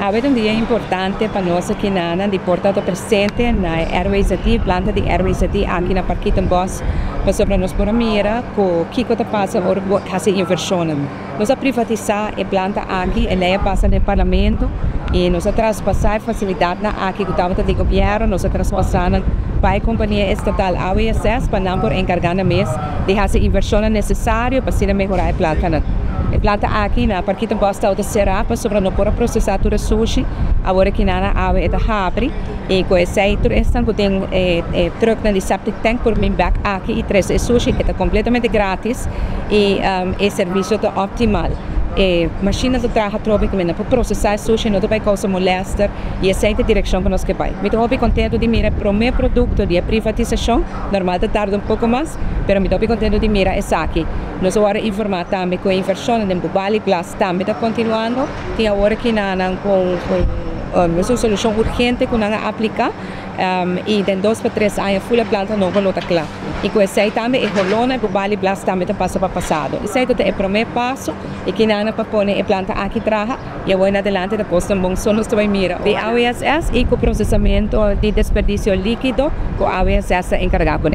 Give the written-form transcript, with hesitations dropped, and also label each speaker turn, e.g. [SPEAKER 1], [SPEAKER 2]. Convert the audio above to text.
[SPEAKER 1] Hoy un día importante para nós aqui de portar presente na RWCT, planta de RWCT aqui na Parquita Bosch, para sobre nós por mira, com que coisa passa por fazer inversão. Nós a privatizar a planta aqui, a lei passa no parlamento e nós a transpassar facilidade na aqui que estava de governo, nós a transpassar para a companhia estatal AWSS para não por encargar na mês de fazer inversão necessária para se melhorar a planta. A planta aqui na Parquita Bosch está será para sobre não por processar o sushi, agora que na água é abre e com esse outro estão que tem truck na septic tank por mim back aqui e traz sushi que está completamente grátis e é serviço optimal. Máquinas de trabalho trópico para processar sushi não vai causar molestar e essa é a direção que nós queremos. Eu estou contente de mirar para o meu produto de privatização, normal tarda um pouco mais, mas eu estou contente de mirar essa aqui. Nós vamos informar também com a inversão no Bali Glass também está continuando, e agora que com uma solução urgente que nós aplicar e em 2 para 3 anos full planta nova lota claro. E com esse também a colônia do Bali Glass também está passo para passado. Esse é o primeiro passo e que nós para pôr a planta aqui traga e agora em adelante depois também só nós vamos mirar. De AWSS e com processamento de desperdício líquido com AWSS encarregado.